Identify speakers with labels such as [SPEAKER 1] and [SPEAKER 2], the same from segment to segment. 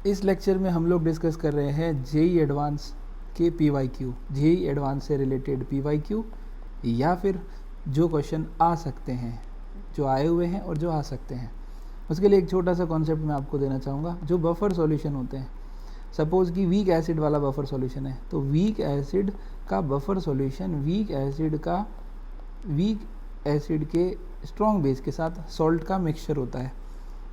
[SPEAKER 1] इस लेक्चर में हम लोग डिस्कस कर रहे हैं जेई एडवांस के पीवाईक्यू, जेई एडवांस से रिलेटेड पीवाईक्यू या फिर जो क्वेश्चन आ सकते हैं, जो आए हुए हैं और जो आ सकते हैं। उसके लिए एक छोटा सा कॉन्सेप्ट मैं आपको देना चाहूँगा। जो बफर सॉल्यूशन होते हैं, सपोज़ कि वीक एसिड वाला बफर सॉल्यूशन है, तो वीक एसिड का बफर सॉल्यूशन वीक एसिड के स्ट्रॉन्ग बेस के साथ सॉल्ट का मिक्सचर होता है।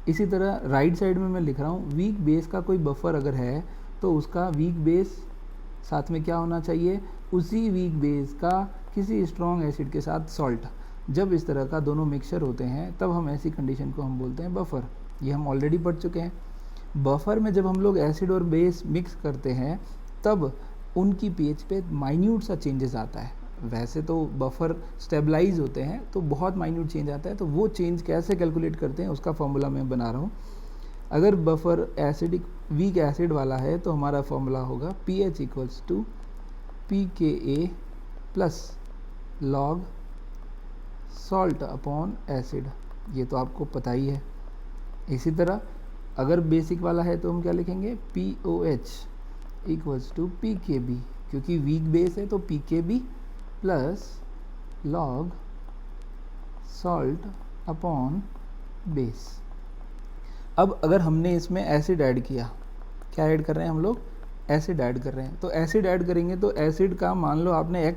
[SPEAKER 1] इसी तरह राइट साइड में मैं लिख रहा हूँ, वीक बेस का कोई बफर अगर है तो उसका वीक बेस साथ में क्या होना चाहिए, उसी वीक बेस का किसी स्ट्रॉन्ग एसिड के साथ सॉल्ट। जब इस तरह का दोनों मिक्सचर होते हैं तब हम ऐसी कंडीशन को हम बोलते हैं बफर। ये हम ऑलरेडी पढ़ चुके हैं। बफर में जब हम लोग एसिड और बेस मिक्स करते हैं तब उनकी पीएच पे माइन्यूट सा चेंजेस आता है। वैसे तो बफर स्टेबलाइज होते हैं तो बहुत माइन्यूट चेंज आता है, तो वो चेंज कैसे कैलकुलेट करते हैं उसका फॉर्मूला मैं बना रहा हूँ। अगर बफर एसिडिक वीक एसिड वाला है तो हमारा फॉर्मूला होगा pH equals to pKa plus log salt upon acid. ये तो आपको पता ही है। इसी तरह अगर बेसिक वाला है तो हम क्या लिखेंगे, POH इक्वल्स टू pKb, क्योंकि वीक बेस है तो pKb plus log salt upon base. अब अगर हमने इसमें एसिड ऐड किया, क्या ऐड कर रहे हैं हम लोग, एसिड ऐड कर रहे हैं, तो एसिड ऐड करेंगे तो एसिड का मान लो आपने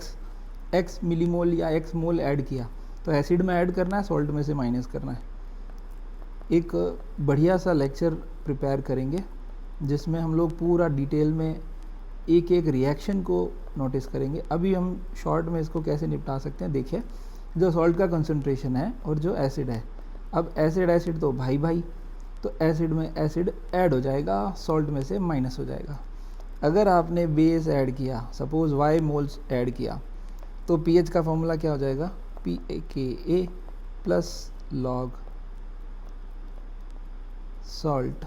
[SPEAKER 1] x मिलीमोल या x मोल ऐड किया, तो एसिड में ऐड करना है, सॉल्ट में से माइनस करना है। एक बढ़िया सा लेक्चर प्रिपेयर करेंगे जिसमें हम लोग पूरा डिटेल में एक एक रिएक्शन को नोटिस करेंगे। अभी हम शॉर्ट में इसको कैसे निपटा सकते हैं, देखिए जो सॉल्ट का कंसंट्रेशन है और जो एसिड है, अब एसिड तो भाई तो एसिड में एसिड ऐड हो जाएगा, सॉल्ट में से माइनस हो जाएगा। अगर आपने बेस ऐड किया, सपोज y मोल्स ऐड किया, तो pH का फॉर्मूला क्या हो जाएगा, pKa प्लस लॉग सॉल्ट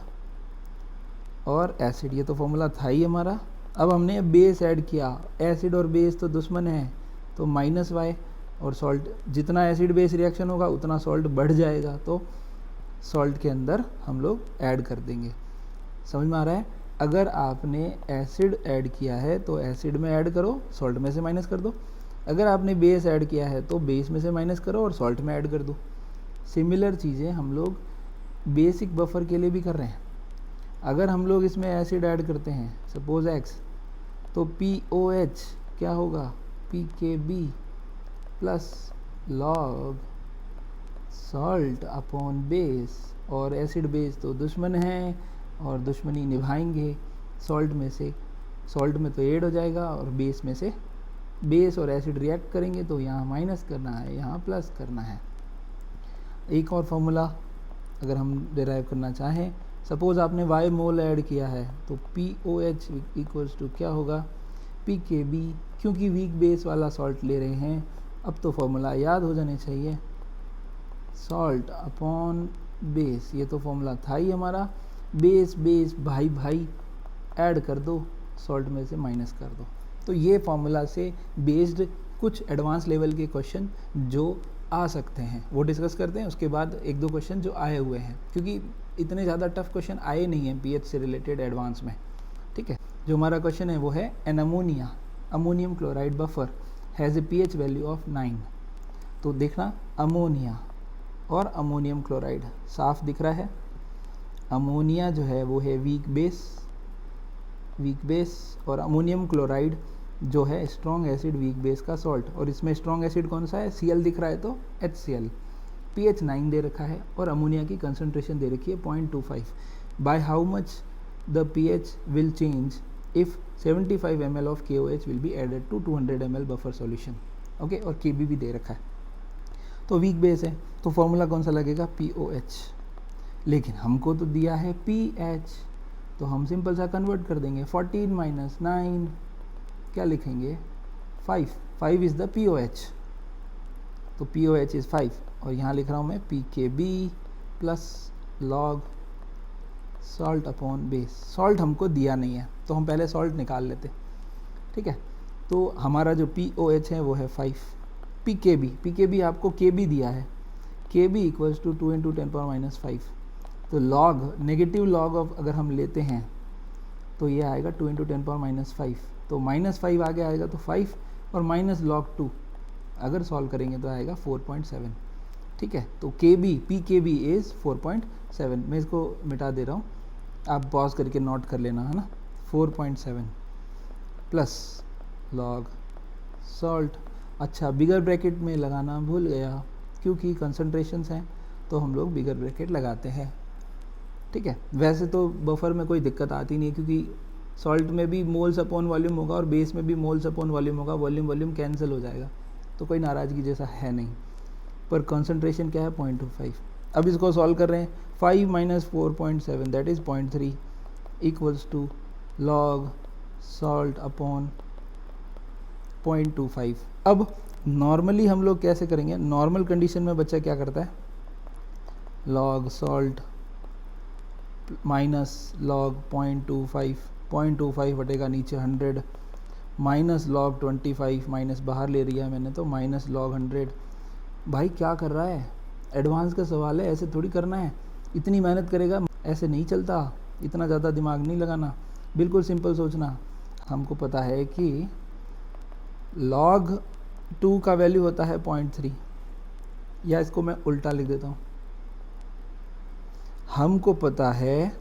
[SPEAKER 1] और एसिड। ये तो फॉर्मूला था ही हमारा। अब हमने बेस ऐड किया, एसिड और बेस तो दुश्मन है, तो माइनस y और सॉल्ट, जितना एसिड बेस रिएक्शन होगा उतना सॉल्ट बढ़ जाएगा, तो सॉल्ट के अंदर हम लोग ऐड कर देंगे। समझ में आ रहा है। अगर आपने एसिड ऐड किया है तो एसिड में ऐड करो, सॉल्ट में से माइनस कर दो। अगर आपने बेस ऐड किया है तो बेस में से माइनस करो और सॉल्ट में ऐड कर दो। सिमिलर चीज़ें हम लोग बेसिक बफर के लिए भी कर रहे हैं। अगर हम लोग इसमें एसिड ऐड करते हैं, सपोज x, तो POH क्या होगा, pKb plus log salt upon base. और एसिड बेस तो दुश्मन है और दुश्मनी निभाएंगे। सॉल्ट में से, सॉल्ट में तो ऐड हो जाएगा और बेस में से, बेस और एसिड रिएक्ट करेंगे तो यहाँ माइनस करना है, यहाँ प्लस करना है। एक और फॉर्मूला अगर हम डिराइव करना चाहें, सपोज आपने y मोल ऐड किया है तो POH इक्वल्स टू क्या होगा, pKb, क्योंकि वीक बेस वाला सॉल्ट ले रहे हैं, अब तो फॉर्मूला याद हो जाने चाहिए, सॉल्ट अपॉन बेस। ये तो फॉर्मूला था ही हमारा। बेस भाई ऐड कर दो, सॉल्ट में से माइनस कर दो। तो ये फॉर्मूला से बेस्ड कुछ एडवांस लेवल के क्वेश्चन जो आ सकते हैं वो डिस्कस करते हैं। उसके बाद एक दो क्वेश्चन जो आए हुए हैं, क्योंकि इतने ज़्यादा टफ क्वेश्चन आए नहीं हैं पीएच से रिलेटेड एडवांस में। ठीक है, जो हमारा क्वेश्चन है वो है, an ammonium chloride buffer has a pH value of 9। तो देखना, अमोनिया और अमोनियम क्लोराइड साफ दिख रहा है। अमोनिया जो है वो है वीक बेस और अमोनियम क्लोराइड जो है स्ट्रॉन्ग एसिड वीक बेस का सॉल्ट। और इसमें स्ट्रॉन्ग एसिड कौन सा है, Cl दिख रहा है तो HCl। pH 9 दे रखा है और अमोनिया की कंसंट्रेशन दे रखी है 0.25। By how much the pH will change if 75 ml of KOH will be added to 200 ml buffer solution. Okay, और Kb भी दे रखा है। तो वीक बेस है तो फॉर्मूला कौन सा लगेगा, POH। लेकिन हमको तो दिया है pH, तो हम सिंपल सा कन्वर्ट कर देंगे। 14 माइनस 9 क्या लिखेंगे, 5 इज़ द POH, तो POH इज़ 5। और यहाँ लिख रहा हूँ मैं pKb plus log salt upon base. Salt हमको दिया नहीं है तो हम पहले सॉल्ट निकाल लेते। ठीक है, तो हमारा जो POH है वो है 5। pKb आपको Kb दिया है, Kb इक्वल्स टू 2 × 10⁻⁵। तो लॉग, नेगेटिव लॉग ऑफ अगर हम लेते हैं तो ये आएगा 2 × 10⁻⁵, तो -5 आगे आएगा तो 5 और माइनस log 2 अगर सॉल्व करेंगे तो आएगा 4.7। ठीक है, तो PKB इज़ 4.7। मैं इसको मिटा दे रहा हूँ, आप पॉज करके नोट कर लेना, है ना। 4.7 प्लस log सॉल्ट। अच्छा, बिगर ब्रैकेट में लगाना भूल गया, क्योंकि कंसंट्रेशंस हैं तो हम लोग बिगर ब्रैकेट लगाते हैं। ठीक है, वैसे तो बफर में कोई दिक्कत आती नहीं है, क्योंकि सॉल्ट में भी मोल्स अपॉन वॉल्यूम होगा और बेस में भी मोल्स अपॉन वॉल्यूम होगा, वॉल्यूम कैंसिल हो जाएगा, तो कोई नाराज़गी जैसा है नहीं। पर कंसंट्रेशन क्या है 0.25। अब इसको सॉल्व कर रहे हैं, 5 - 4.7 that is 0.3 equals to log salt upon 0.25। अब नॉर्मली हम लोग कैसे करेंगे, नॉर्मल कंडीशन में बच्चा क्या करता है, log सॉल्ट माइनस log 0.25 बटेगा नीचे 100 माइनस log 25, माइनस बाहर ले लिया है मैंने तो माइनस log 100। भाई क्या कर रहा है, एडवांस का सवाल है, ऐसे थोड़ी करना है, इतनी मेहनत करेगा ऐसे नहीं चलता, इतना ज़्यादा दिमाग नहीं लगाना, बिल्कुल सिंपल सोचना। हमको पता है कि log 2 का वैल्यू होता है 0.3, या इसको मैं उल्टा लिख देता हूँ, हमको पता है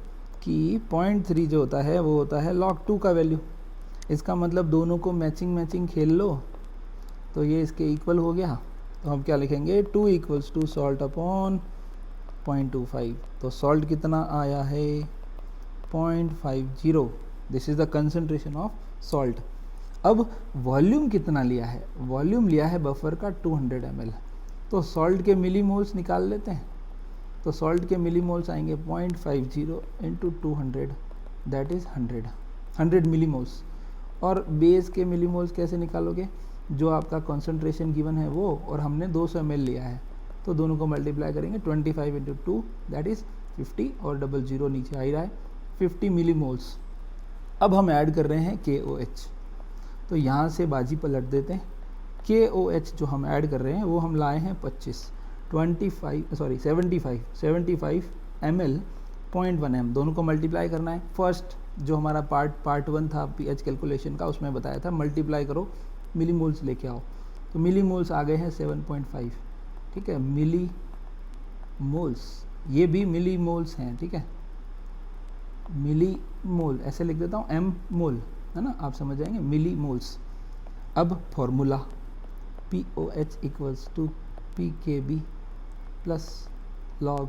[SPEAKER 1] कि 0.3 जो होता है वो होता है log 2 का वैल्यू। इसका मतलब दोनों को मैचिंग खेल लो, तो ये इसके इक्वल हो गया। तो हम क्या लिखेंगे, 2 इक्वल्स टू सॉल्ट अपॉन 0.25। तो सॉल्ट कितना आया है 0.50, this is the concentration of salt. अब वॉल्यूम कितना लिया है, वॉल्यूम लिया है बफर का 200 ml, तो सॉल्ट के मिलीमोल्स निकाल लेते हैं। तो सॉल्ट के मिलीमोल्स आएंगे 0.50 × 200 दैट इज़ 100 मिलीमोल्स। और बेस के मिलीमोल्स कैसे निकालोगे, जो आपका कंसंट्रेशन गिवन है वो, और हमने 200 ml लिया है, तो दोनों को मल्टीप्लाई करेंगे 25 × 2 दैट इज़ 50, और 00 नीचे आ ही रहा है 50 मिलीमोल्स। अब हम ऐड कर रहे हैं KOH, तो यहाँ से बाजी पलट देते हैं। KOH जो हम ऐड कर रहे हैं वो हम लाए हैं 75 ml 0.1 m, दोनों को मल्टीप्लाई करना है। फर्स्ट जो हमारा पार्ट 1 था pH कैलकुलेशन का, उसमें बताया था मल्टीप्लाई करो मिलीमोल्स लेके आओ, तो मिलीमोल्स आ गए हैं 7.5। ठीक है, मिलीमोल्स, ये भी मिलीमोल्स हैं। ठीक है, मिलीमोल ऐसे लिख देता हूँ, m मोल है ना, आप समझ जाएंगे, मिलीमोल्स। अब formula POH equals to PKB plus log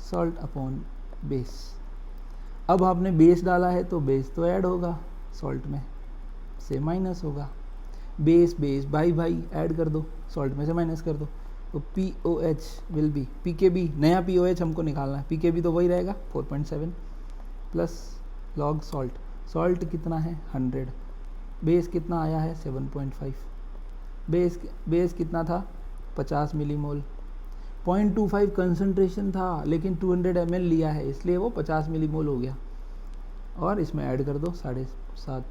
[SPEAKER 1] salt upon base. अब आपने बेस डाला है तो बेस तो ऐड होगा, सॉल्ट में से माइनस होगा, बेस भाई ऐड कर दो, सॉल्ट में से माइनस कर दो, तो POH विल बी PKB, नया POH हमको निकालना है, PKB तो वही रहेगा 4.7 प्लस log सॉल्ट कितना है 100, बेस कितना आया है 7.5, बेस कितना था 50 मिलीमोल, 0.25 कंसंट्रेशन था लेकिन 200 ml लिया है इसलिए वो 50 मिलीमोल हो गया, और इसमें ऐड कर दो 7.5,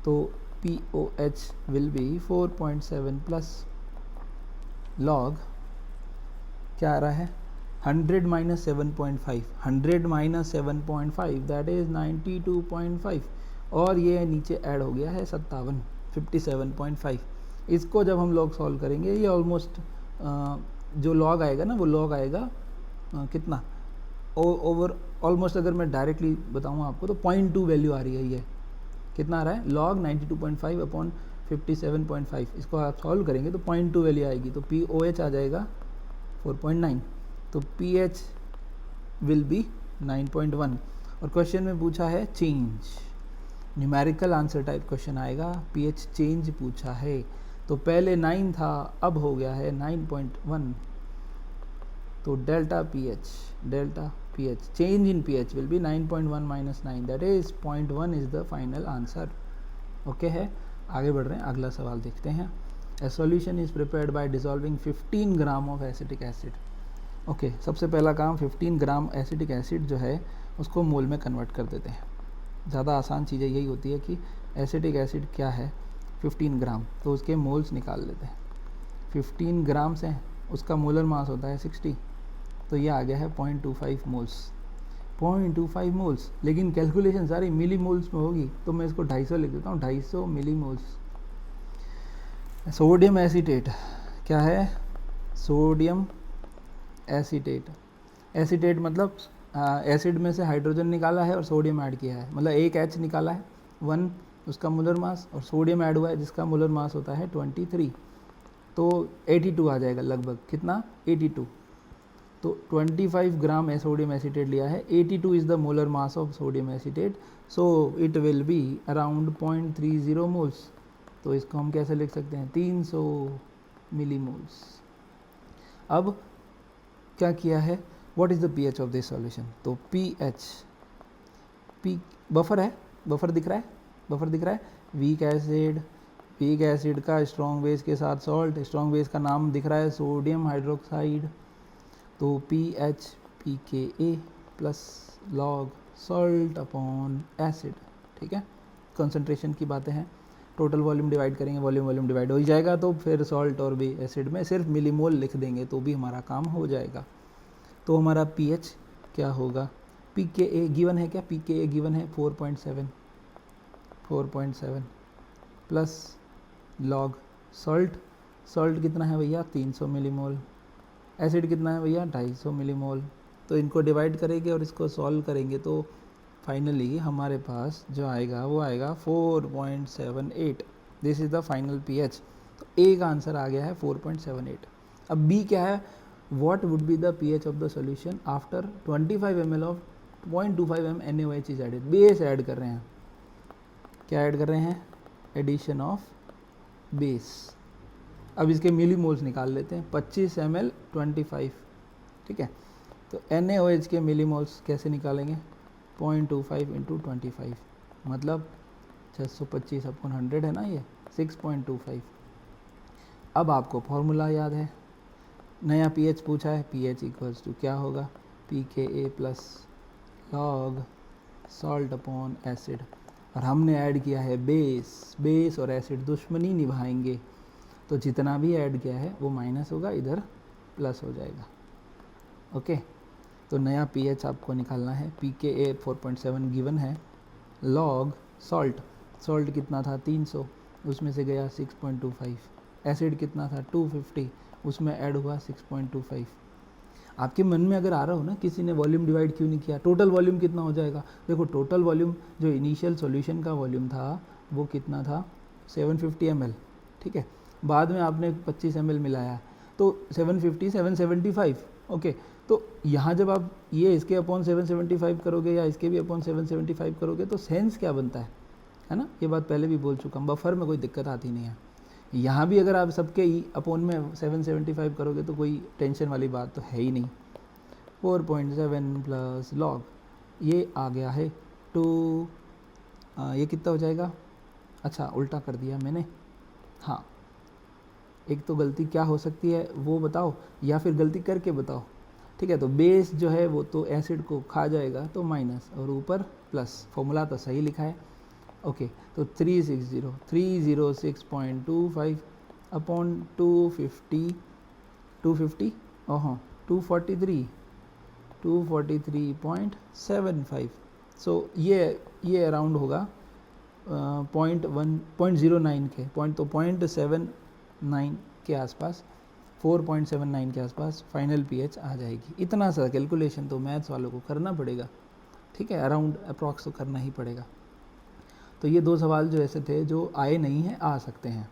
[SPEAKER 1] तो POH will be 4.7 plus log क्या आ रहा है 100 - 7.5, 100 - 7.5 दैट इज़ 92.5, और ये नीचे ऐड हो गया है 57 इसको जब हम log सॉल्व करेंगे, ये ऑलमोस्ट जो log आएगा ना वो log आएगा कितना ओवर ऑलमोस्ट, अगर मैं डायरेक्टली बताऊँ आपको तो 0.2 वैल्यू आ रही है। ये कितना आ रहा है log 92.5 अपॉन 57.5, इसको आप सॉल्व करेंगे तो 0.2 वैल्यू आएगी, तो POH आ जाएगा 4.9, तो pH विल बी 9.1। और क्वेश्चन में पूछा है change, numerical answer type question आएगा, pH चेंज पूछा है, तो पहले 9 था अब हो गया है 9.1, तो delta pH change in pH will be 9.1 - 9 that is 0.1 is the final answer. Okay है, आगे बढ़ रहे हैं, अगला सवाल देखते हैं। ए solution is prepared by dissolving 15 gram of acetic acid. Okay, सबसे पहला काम 15 ग्राम एसिटिक एसिड जो है उसको मोल में कन्वर्ट कर देते हैं। ज़्यादा आसान चीज़ें यही होती है कि एसिटिक एसिड क्या है 15 ग्राम, तो उसके मोल्स निकाल लेते हैं। 15 ग्राम से उसका मोलर मास होता है 60, तो ये आ गया है 0.25 मोल्स। 0.25 मोल्स, लेकिन कैलकुलेशन सारी मिली मोल्स में होगी, तो मैं इसको 250 लिख देता हूँ, 250 मिली मोल्स। सोडियम एसीटेट क्या है? सोडियम एसीटेट, एसीटेट मतलब एसिड में से हाइड्रोजन निकाला है और सोडियम ऐड किया है, मतलब एक H निकाला है 1 उसका मोलर मास, और सोडियम ऐड हुआ है जिसका मोलर मास होता है 23, तो 82 आ जाएगा लगभग। कितना? 82। तो 25 ग्राम सोडियम एसीटेट लिया है, 82 is the molar mass of sodium acetate, so it will be around 0.30 moles. तो इसको हम कैसे लिख सकते हैं? 300 मिलीमोल्स। अब क्या किया है? What is the pH of this solution? तो पीएच, पी बफर है, बफर दिख रहा है, बफर दिख रहा है, वीक एसिड, वीक एसिड का स्ट्रॉन्ग बेस के साथ सॉल्ट, स्ट्रॉन्ग बेस का नाम दिख रहा है सोडियम हाइड्रोक्साइड, तो pH pKa plus log salt upon acid. ठीक है, कंसंट्रेशन की बातें हैं, टोटल वॉल्यूम डिवाइड करेंगे, वॉल्यूम डिवाइड हो ही जाएगा, तो फिर सॉल्ट और भी एसिड में सिर्फ मिलीमोल लिख देंगे तो भी हमारा काम हो जाएगा। तो हमारा पीएच क्या होगा? pKa गिवन है क्या? pKa गिवन है 4.7 प्लस लॉग सॉल्ट, सॉल्ट कितना है भैया? 300 मिलीमोल, एसिड कितना है भैया? 250 मिलीमोल। तो इनको डिवाइड करेंगे और इसको सॉल्व करेंगे तो फाइनली हमारे पास जो आएगा वो आएगा 4.78। This is the final pH. तो ए का आंसर आ गया है 4.78। अब बी क्या है? What would be the pH of the solution after 25 ml of 0.25 m NaOH is added? Base add कर रहे हैं, क्या ऐड कर रहे हैं? Addition of base. अब इसके मिलीमोल्स निकाल लेते हैं, 25 ml 25, ठीक है। तो NaOH के मिलीमोल्स कैसे निकालेंगे? 0.25 इंटू 25 मतलब 625 अपॉन 100 है ना, ये 6.25। अब आपको फॉर्मूला याद है, नया पीएच पूछा है, पीएच इक्वल्स टू क्या होगा? pKa plus log salt upon acid, और हमने ऐड किया है बेस, बेस और एसिड दुश्मनी निभाएंगे, तो जितना भी ऐड किया है वो माइनस होगा, इधर प्लस हो जाएगा। ओके, तो नया पीएच आपको निकालना है, pKa 4.7 गिवन है, लॉग सॉल्ट, सॉल्ट कितना था? 300, उसमें से गया 6.25, एसिड कितना था? 250, उसमें ऐड हुआ 6.25। आपके मन में अगर आ रहा हो ना किसी ने वॉल्यूम डिवाइड क्यों नहीं किया, टोटल वॉल्यूम कितना हो जाएगा? देखो टोटल वॉल्यूम जो इनिशियल सॉल्यूशन का वॉल्यूम था वो कितना था? 750 ml, ठीक है। बाद में आपने 25 ml मिलाया तो 750 775, ओके। तो यहाँ जब आप ये इसके अपॉन 775 करोगे या इसके भी अपॉन 775 करोगे तो सेंस क्या बनता है ना? ये बात पहले भी बोल चुका हूँ, बफर में कोई दिक्कत आती नहीं है। यहाँ भी अगर आप सबके ही अपॉन में 775 करोगे तो कोई टेंशन वाली बात तो है ही नहीं। 4.7 प्लस लॉग, ये आ गया है टू, ये कितना हो जाएगा? अच्छा उल्टा कर दिया मैंने, हाँ। एक तो गलती क्या हो सकती है वो बताओ, या फिर गलती करके बताओ, ठीक है। तो बेस जो है वो तो एसिड को खा जाएगा तो माइनस, और ऊपर प्लस, फॉर्मूला तो सही लिखा है, ओके। तो 306.25 अपॉन 250 ओह 243.75, सो ये अराउंड होगा 0.09 के पॉइंट, तो 0.79 के आसपास, 4.79 के आसपास फाइनल पीएच आ जाएगी। इतना सा कैलकुलेशन तो मैथ्स वालों को करना पड़ेगा, ठीक है, अराउंड अप्रॉक्स तो करना ही पड़ेगा। तो ये दो सवाल जो ऐसे थे जो आए नहीं हैं, आ सकते हैं।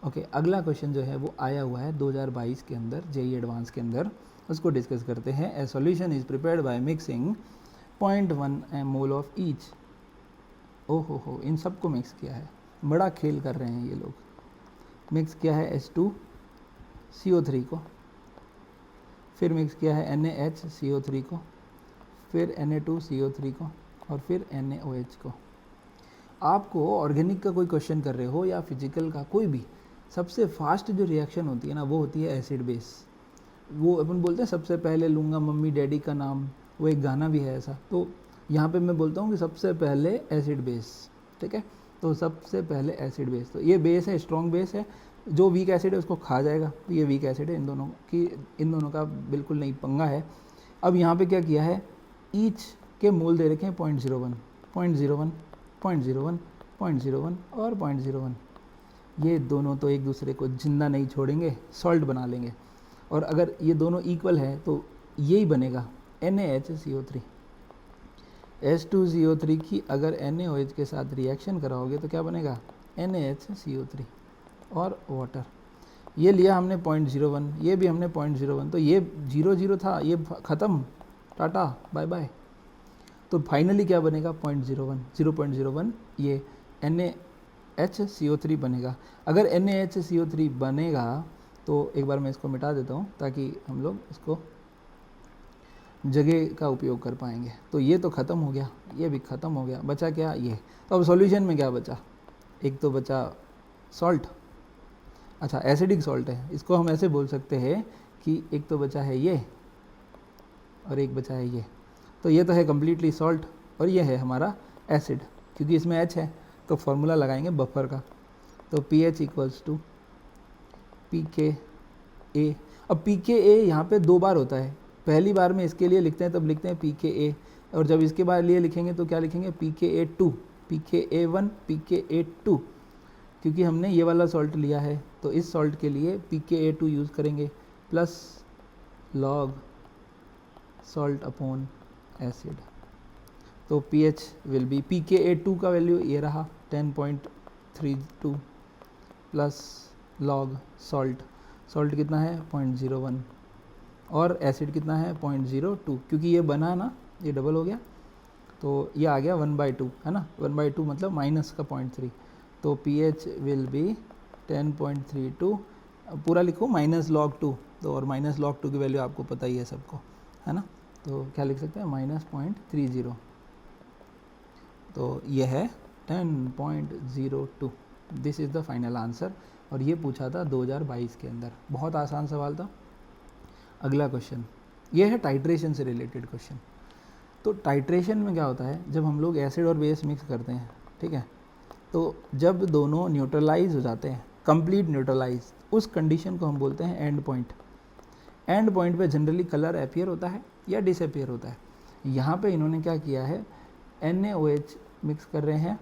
[SPEAKER 1] ओके, अगला क्वेश्चन जो है वो आया हुआ है 2022 के अंदर, जेई एडवांस के अंदर, उसको डिस्कस करते हैं। ए solution is prepared by mixing 0.1 mole of each. ओहो हो, इन सबको मिक्स किया है, बड़ा खेल कर रहे हैं ये लोग। मिक्स किया है H2CO3 को, फिर मिक्स किया है NaHCO3 को, फिर Na2CO3 को, और फिर NaOH को। आपको ऑर्गेनिक का कोई क्वेश्चन कर रहे हो या फिजिकल का कोई भी, सबसे फास्ट जो रिएक्शन होती है ना वो होती है एसिड बेस। वो अपन बोलते हैं सबसे पहले लूँगा मम्मी डैडी का नाम, वो एक गाना भी है ऐसा। तो यहाँ पे मैं बोलता हूँ कि सबसे पहले एसिड बेस, ठीक है। तो सबसे पहले एसिड बेस, तो ये बेस है, स्ट्रॉन्ग बेस है, जो वीक एसिड है उसको खा जाएगा, तो ये वीक एसिड है। इन दोनों का बिल्कुल नहीं पंगा है। अब यहाँ पे क्या किया है, ईच के मोल दे रखे हैं 0.01, 0.01, 0.01, 0.01 और 0.01। ये दोनों तो एक दूसरे को जिंदा नहीं छोड़ेंगे, सॉल्ट बना लेंगे। और अगर ये दोनों इक्वल है तो यही बनेगा NaHCO3। H2CO3 की अगर NaOH के साथ रिएक्शन कराओगे तो क्या बनेगा NaHCO3 और वाटर। ये लिया हमने 0.01, ये भी हमने 0.01, तो ये 0 था, ये ख़त्म, टाटा बाय बाय। तो फाइनली क्या बनेगा 0.01, 0.01 ये NaHCO3 बनेगा। अगर NaHCO3 बनेगा तो एक बार मैं इसको मिटा देता हूँ ताकि हम लोग इसको जगह का उपयोग कर पाएंगे। तो ये तो ख़त्म हो गया, ये भी ख़त्म हो गया, बचा क्या ये। तो अब सॉल्यूशन में क्या बचा, एक तो बचा सॉल्ट, अच्छा एसिडिक सॉल्ट है, इसको हम ऐसे बोल सकते हैं कि एक तो बचा है ये और एक बचा है ये। तो ये तो है कम्प्लीटली सॉल्ट और ये है हमारा एसिड, क्योंकि इसमें H है तो फॉर्मूला लगाएंगे बफर का। तो pH इक्वल्स टू pKa। अब pKa यहाँ पे 2 बार होता है, पहली बार में इसके लिए लिखते हैं तब लिखते हैं pKa, और जब इसके बाद लिए लिखेंगे तो क्या लिखेंगे pKa2, pKa1, pKa2, क्योंकि हमने ये वाला सॉल्ट लिया है तो इस सॉल्ट के लिए pKa2 यूज़ करेंगे plus log salt upon acid. तो pH विल बी pKa2 का वैल्यू ये रहा 10.32 प्लस log सॉल्ट कितना है 0.01 और एसिड कितना है 0.02, क्योंकि ये बना ना, ये डबल हो गया तो ये आ गया 1/2 है ना, 1/2 मतलब माइनस का 0.3। तो pH विल बी 10.32, पूरा लिखो माइनस log 2, तो और माइनस log 2 की वैल्यू आपको पता ही है सबको, है ना। तो क्या लिख सकते हैं -0.30, तो ये है 10.02। This is the final answer, और ये पूछा था 2022 के अंदर, बहुत आसान सवाल था। अगला क्वेश्चन ये है टाइट्रेशन से रिलेटेड क्वेश्चन। तो टाइट्रेशन में क्या होता है, जब हम लोग एसिड और बेस मिक्स करते हैं, ठीक है, तो जब दोनों न्यूट्रलाइज हो जाते हैं, कंप्लीट न्यूट्रलाइज, उस कंडीशन को हम बोलते हैं एंड पॉइंट। एंड पॉइंट पे जनरली कलर अपीयर होता है या डिसअपीयर होता है। यहाँ पे इन्होंने क्या किया है, NaOH मिक्स कर रहे हैं,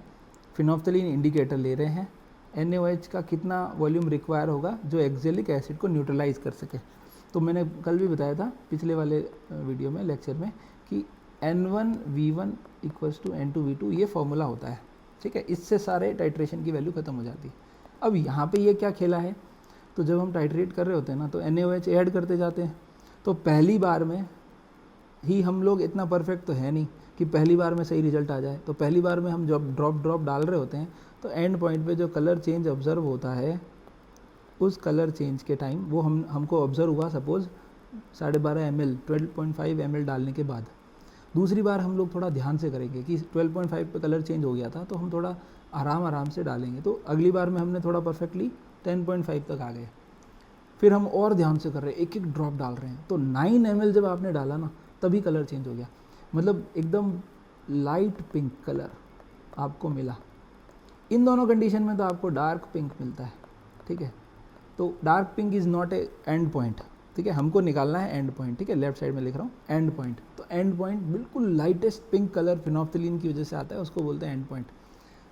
[SPEAKER 1] फिनोफ्थलीन इंडिकेटर ले रहे हैं, NaOH का कितना वॉल्यूम रिक्वायर होगा जो एक्जेलिक एसिड को न्यूट्रलाइज कर सके। तो मैंने कल भी बताया था पिछले वाले वीडियो में, लेक्चर में, कि N1V1 इक्वल्स टू N2V2 ये फॉर्मूला होता है, ठीक है। इससे सारे टाइट्रेशन की वैल्यू ख़त्म हो जाती है। अब यहाँ पे ये क्या खेला है, तो जब हम टाइट्रेट कर रहे होते हैं ना तो NaOH ऐड करते जाते हैं। तो पहली बार में ही हम लोग इतना परफेक्ट तो है नहीं कि पहली बार में सही रिजल्ट आ जाए। तो पहली बार में हम जब ड्रॉप डाल रहे होते हैं तो एंड पॉइंट पे जो कलर चेंज ऑब्जर्व होता है, उस कलर चेंज के टाइम वो हमको ऑब्जर्व हुआ सपोज़ 12.5 ml 12.5 ml डालने के बाद। दूसरी बार हम लोग थोड़ा ध्यान से करेंगे कि 12.5 पे कलर चेंज हो गया था तो हम थोड़ा आराम से डालेंगे। तो अगली बार में हमने थोड़ा परफेक्टली 10.5 तक आ गए। फिर हम और ध्यान से कर रहे हैं, एक एक ड्रॉप डाल रहे हैं। तो 9 ml जब आपने डाला ना तभी कलर चेंज हो गया, मतलब एकदम लाइट पिंक कलर आपको मिला। इन दोनों कंडीशन में तो आपको डार्क पिंक मिलता है, ठीक है। तो dark pink is not A and point, ठीक है, हमको निकालना है एंड पॉइंट, ठीक है। लेफ्ट साइड में लिख रहा हूँ एंड पॉइंट। तो एंड पॉइंट बिल्कुल लाइटेस्ट पिंक कलर फिनोफ्थलीन की वजह से आता है, उसको बोलते हैं एंड पॉइंट।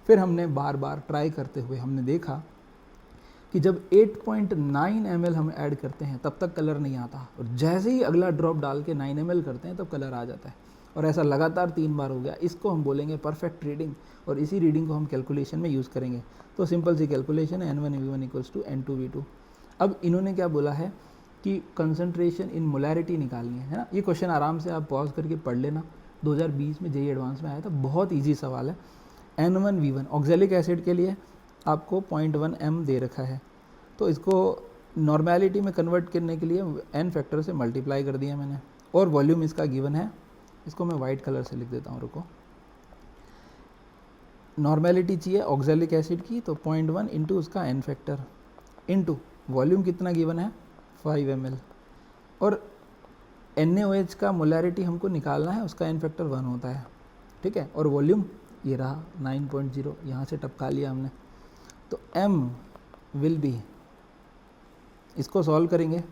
[SPEAKER 1] फिर हमने बार बार ट्राई करते हुए हमने देखा कि जब 8.9 ml हम ऐड करते हैं तब तक कलर नहीं आता, और जैसे ही अगला ड्रॉप डाल के 9 ml करते हैं तब कलर आ जाता है। और ऐसा लगातार 3 बार हो गया। इसको हम बोलेंगे परफेक्ट रीडिंग, और इसी रीडिंग को हम कैलकुलेशन में यूज़ करेंगे। तो सिंपल सी कैलकुलेशन है, N1V1 इक्वल्स टू N2V2। अब इन्होंने क्या बोला है कि कंसंट्रेशन इन मोलैरिटी निकालनी है ना। ये क्वेश्चन आराम से आप पॉज करके पढ़ लेना, 2020 में जेईई एडवांस में आया था, बहुत ईजी सवाल है। N1V1 ऑक्जेलिक एसिड के लिए आपको 0.1 m दे रखा है, तो इसको नॉर्मेलिटी में कन्वर्ट करने के लिए n फैक्टर से मल्टीप्लाई कर दिया मैंने, और वॉल्यूम इसका गिवन है। इसको मैं वाइट कलर से लिख देता हूँ, रुको। नॉर्मेलिटी चाहिए ऑक्जेलिक एसिड की, तो 0.1 इंटू उसका n फैक्टर इंटू वॉल्यूम कितना गिवन है 5 ml, और NaOH का मोलैरिटी हमको निकालना है, उसका n फैक्टर 1 होता है, ठीक है। और वॉल्यूम ये रहा 9.0, यहाँ से टपका लिया हमने। तो m विल बी, इसको सॉल्व करेंगे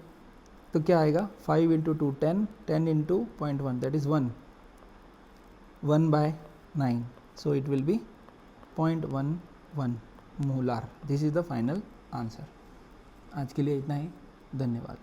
[SPEAKER 1] तो क्या आएगा 5 into 2 10, 10 into 0.1 that is 1, 1/9, so it will be 0.11 molar. This is the final answer. आज के लिए इतना ही. धन्यवाद.